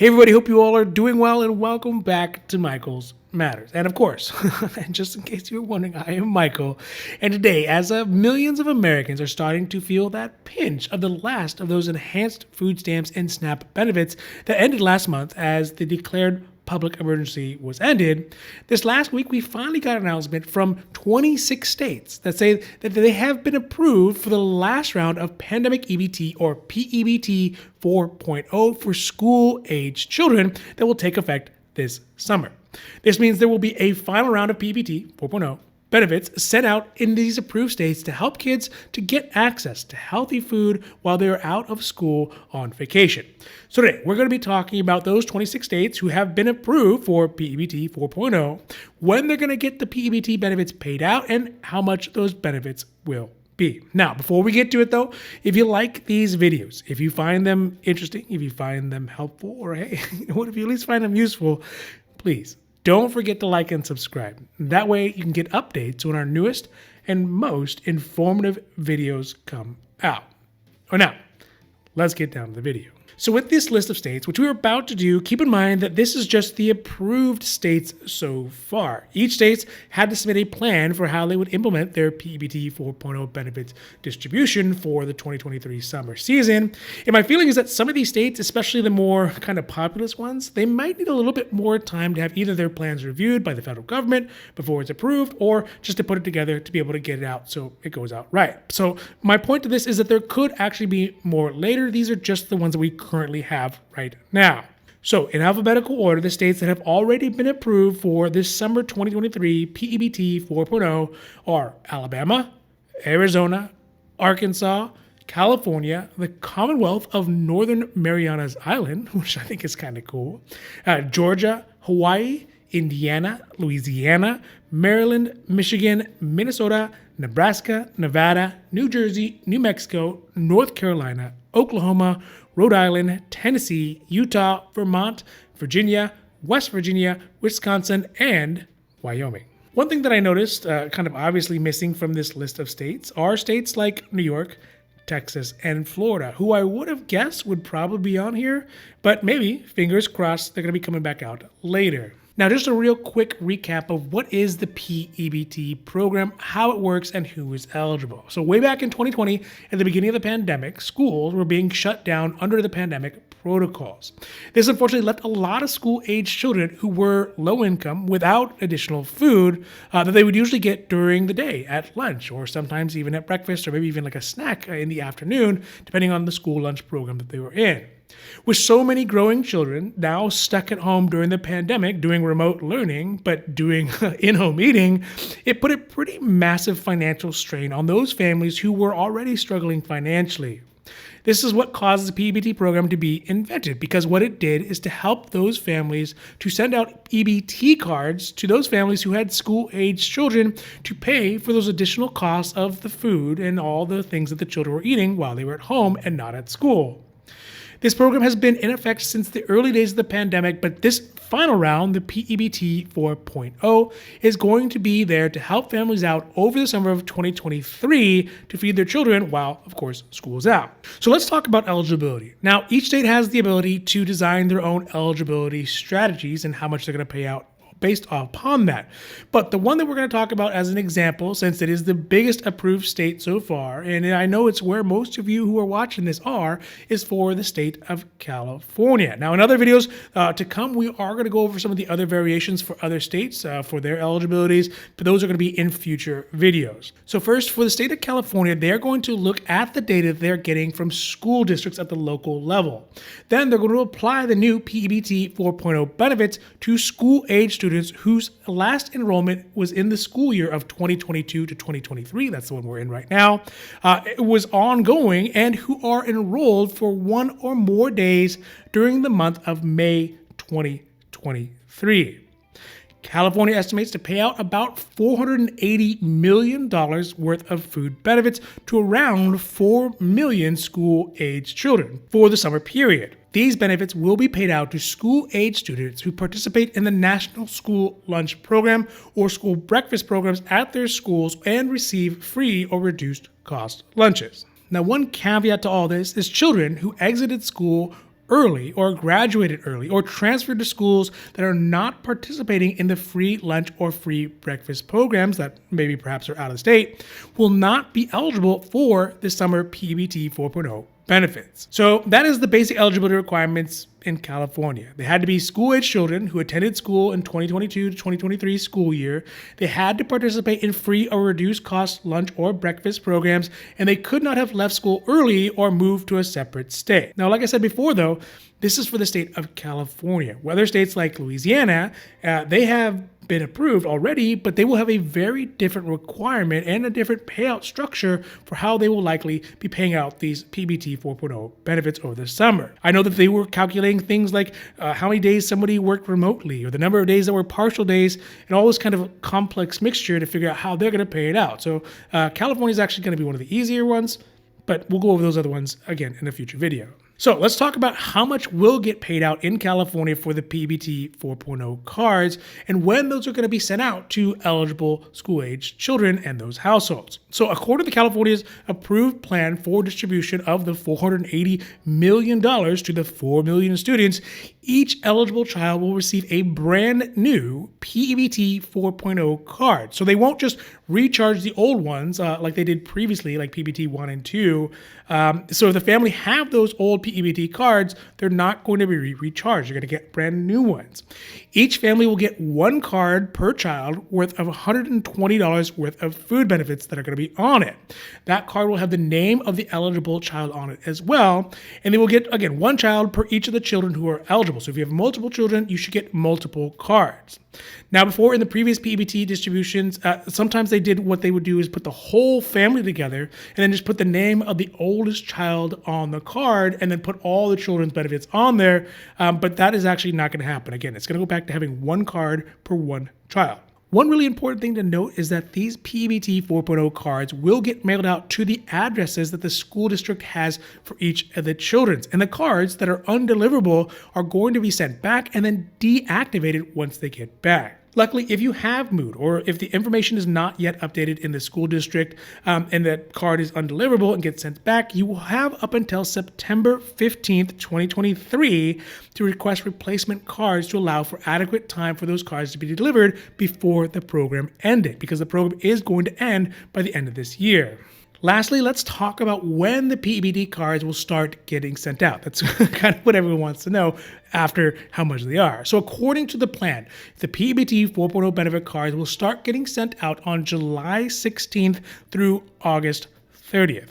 Hey everybody, hope you all are doing well and welcome back to Michael's Matters. And of course, and just in case you were wondering, I am Michael. And today, as millions of Americans are starting to feel that pinch of the last of those enhanced food stamps and SNAP benefits that ended last month as the declared public emergency was ended, this last week we finally got an announcement from 26 states that say that they have been approved for the last round of Pandemic EBT or P-EBT 4.0 for school-aged children that will take effect this summer. This means there will be a final round of P-EBT 4.0 benefits sent out in these approved states to help kids to get access to healthy food while they're out of school on vacation. So today, we're going to be talking about those 26 states who have been approved for P-EBT 4.0, when they're going to get the P-EBT benefits paid out, and how much those benefits will be. Now, before we get to it though, if you like these videos, if you find them interesting, if you find them helpful, or hey, what if you at least find them useful, please don't forget to like and subscribe. That way you can get updates when our newest and most informative videos come out. Now, let's get down to the video. So with this list of states, which we're about to do, keep in mind that this is just the approved states so far. Each state had to submit a plan for how they would implement their P-EBT 4.0 benefits distribution for the 2023 summer season. And my feeling is that some of these states, especially the more kind of populous ones, they might need a little bit more time to have either their plans reviewed by the federal government before it's approved, or just to put it together to be able to get it out so it goes out right. So my point to this is that there could actually be more later. These are just the ones that we currently have right now. So in alphabetical order, the states that have already been approved for this summer 2023 P-EBT 4.0 are Alabama, Arizona, Arkansas, California, the Commonwealth of Northern Marianas Island, which I think is kind of cool, Georgia, Hawaii, Indiana, Louisiana, Maryland, Michigan, Minnesota, Nebraska, Nevada, New Jersey, New Mexico, North Carolina, Oklahoma, Rhode Island, Tennessee, Utah, Vermont, Virginia, West Virginia, Wisconsin, and Wyoming. One thing that I noticed kind of obviously missing from this list of states are states like New York, Texas, and Florida, who I would have guessed would probably be on here, but maybe, fingers crossed, they're going to be coming back out later. Now, just a real quick recap of what is the P-EBT program, how it works, and who is eligible. So way back in 2020, at the beginning of the pandemic, schools were being shut down under the pandemic protocols. This unfortunately left a lot of school-aged children who were low income without additional food that they would usually get during the day at lunch, or sometimes even at breakfast, or maybe even like a snack in the afternoon, depending on the school lunch program that they were in. With so many growing children now stuck at home during the pandemic doing remote learning, but doing in-home eating, it put a pretty massive financial strain on those families who were already struggling financially. This is what caused the P-EBT program to be invented, because what it did is to help those families to send out EBT cards to those families who had school-aged children to pay for those additional costs of the food and all the things that the children were eating while they were at home and not at school. This program has been in effect since the early days of the pandemic, but this final round, the P-EBT 4.0, is going to be there to help families out over the summer of 2023 to feed their children while, of course, school's out. So let's talk about eligibility. Now, each state has the ability to design their own eligibility strategies and how much they're going to pay out based upon that. But the one that we're going to talk about as an example, since it is the biggest approved state so far, and I know it's where most of you who are watching this are, is for the state of California. Now, in other videos to come, we are going to go over some of the other variations for other states for their eligibilities, but those are going to be in future videos. So first, for the state of California, they're going to look at the data they're getting from school districts at the local level. Then they're going to apply the new P-EBT 4.0 benefits to school-age students whose last enrollment was in the school year of 2022 to 2023, that's the one we're in right now, it was ongoing, and who are enrolled for one or more days during the month of May 2023. California estimates to pay out about $480 million worth of food benefits to around 4 million school-aged children for the summer period. These benefits will be paid out to school-age students who participate in the National School Lunch Program or school breakfast programs at their schools and receive free or reduced cost lunches. Now, one caveat to all this is children who exited school early or graduated early or transferred to schools that are not participating in the free lunch or free breakfast programs that maybe perhaps are out of state will not be eligible for the summer P-EBT 4.0 benefits. So that is the basic eligibility requirements in California. They had to be school-age children who attended school in 2022 to 2023 school year. They had to participate in free or reduced cost lunch or breakfast programs, and they could not have left school early or moved to a separate state. Now, like I said before, though, this is for the state of California. Other states like Louisiana, they have been approved already, but they will have a very different requirement and a different payout structure for how they will likely be paying out these P-EBT 4.0 benefits over the summer. I know that they were calculating things like how many days somebody worked remotely or the number of days that were partial days and all this kind of complex mixture to figure out how they're going to pay it out. So California is actually going to be one of the easier ones, but we'll go over those other ones again in a future video. So let's talk about how much will get paid out in California for the P-EBT 4.0 cards and when those are going to be sent out to eligible school-age children and those households. So according to California's approved plan for distribution of the $480 million to the 4 million students, each eligible child will receive a brand new P-EBT 4.0 card. So they won't just recharge the old ones like they did previously, like P-EBT 1 and 2. So if the family have those old P-EBT cards, they're not going to be recharged. You're going to get brand new ones. Each family will get one card per child worth of $120 worth of food benefits that are going to be on it. That card will have the name of the eligible child on it as well. And they will get, again, one child per each of the children who are eligible. So if you have multiple children, you should get multiple cards. Now, before in the previous P-EBT distributions, sometimes they did what they would do is put the whole family together and then just put the name of the oldest child on the card and then put all the children's benefits on there. But that is actually not going to happen. Again, it's going to go back to having one card per one child. One really important thing to note is that these P-EBT 4.0 cards will get mailed out to the addresses that the school district has for each of the children. And the cards that are undeliverable are going to be sent back and then deactivated once they get back. Luckily, if you have moved or if the information is not yet updated in the school district and that card is undeliverable and gets sent back, you will have up until September 15th, 2023 to request replacement cards to allow for adequate time for those cards to be delivered before the program ended, because the program is going to end by the end of this year. Lastly, let's talk about when the P-EBT cards will start getting sent out. That's kind of what everyone wants to know after how much they are. So according to the plan, the P-EBT 4.0 benefit cards will start getting sent out on July 16th through August 30th.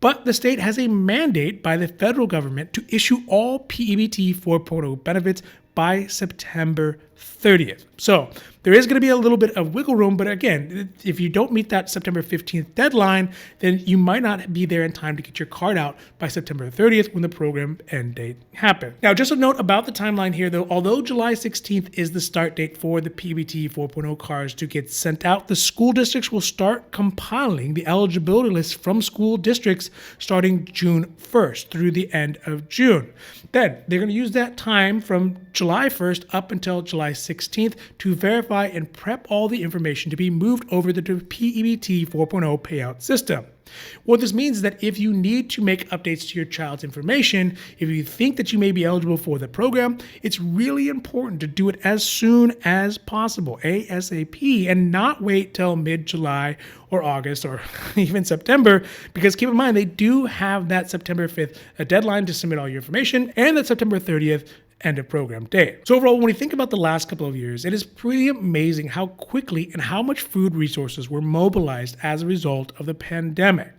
But the state has a mandate by the federal government to issue all P-EBT 4.0 benefits by September 30th. So there is going to be a little bit of wiggle room, but again, if you don't meet that September 15th deadline, then you might not be there in time to get your card out by September 30th when the program end date happens. Now, just a note about the timeline here, though, although July 16th is the start date for the P-EBT 4.0 cards to get sent out, the school districts will start compiling the eligibility list from school districts starting June 1st through the end of June. Then they're going to use that time from July 1st up until July 16th to verify and prep all the information to be moved over to the P-EBT 4.0 payout system. What this means is that if you need to make updates to your child's information, if you think that you may be eligible for the program, it's really important to do it as soon as possible, ASAP, and not wait till mid-July or August or even September, because keep in mind, they do have that September 5th deadline to submit all your information and that September 30th end of program date. So overall, when we think about the last couple of years, it is pretty amazing how quickly and how much food resources were mobilized as a result of the pandemic.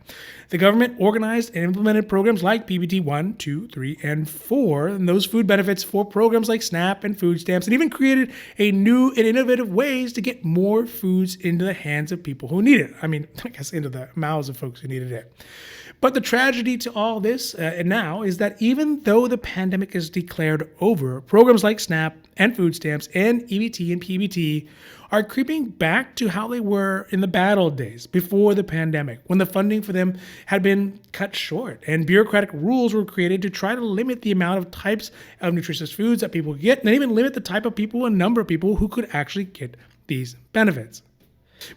The government organized and implemented programs like P-EBT 1, 2, 3, and 4, and those food benefits for programs like SNAP and food stamps, and even created a new and innovative ways to get more foods into the hands of people who need it. I mean, I guess into the mouths of folks who needed it. But the tragedy to all this now is that even though the pandemic is declared over, programs like SNAP and food stamps and EBT and P-EBT are creeping back to how they were in the bad old days before the pandemic, when the funding for them had been cut short and bureaucratic rules were created to try to limit the amount of types of nutritious foods that people get and even limit the type of people and number of people who could actually get these benefits.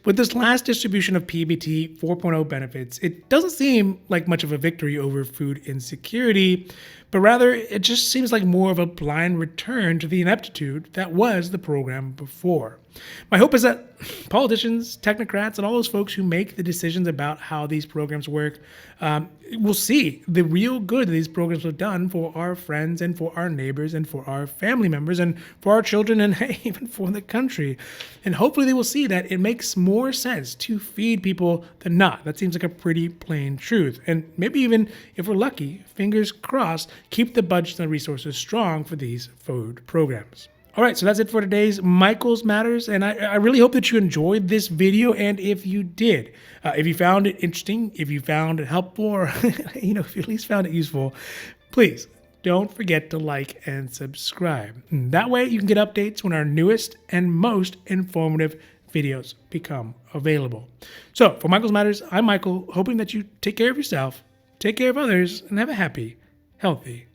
With this last distribution of P-EBT 4.0 benefits, it doesn't seem like much of a victory over food insecurity, but rather it just seems like more of a blind return to the ineptitude that was the program before. My hope is that politicians, technocrats, and all those folks who make the decisions about how these programs work will see the real good that these programs have done for our friends and for our neighbors and for our family members and for our children and hey, even for the country. And hopefully they will see that it makes more sense to feed people than not. That seems like a pretty plain truth. And maybe even, if we're lucky, fingers crossed, keep the budgets and resources strong for these food programs. All right, so that's it for today's Michael's Matters, and I really hope that you enjoyed this video, and if you did, if you found it interesting, if you found it helpful, or if you at least found it useful, please don't forget to like and subscribe. That way you can get updates when our newest and most informative videos become available. So for Michael's Matters, I'm Michael, hoping that you take care of yourself, take care of others, and have a happy, healthy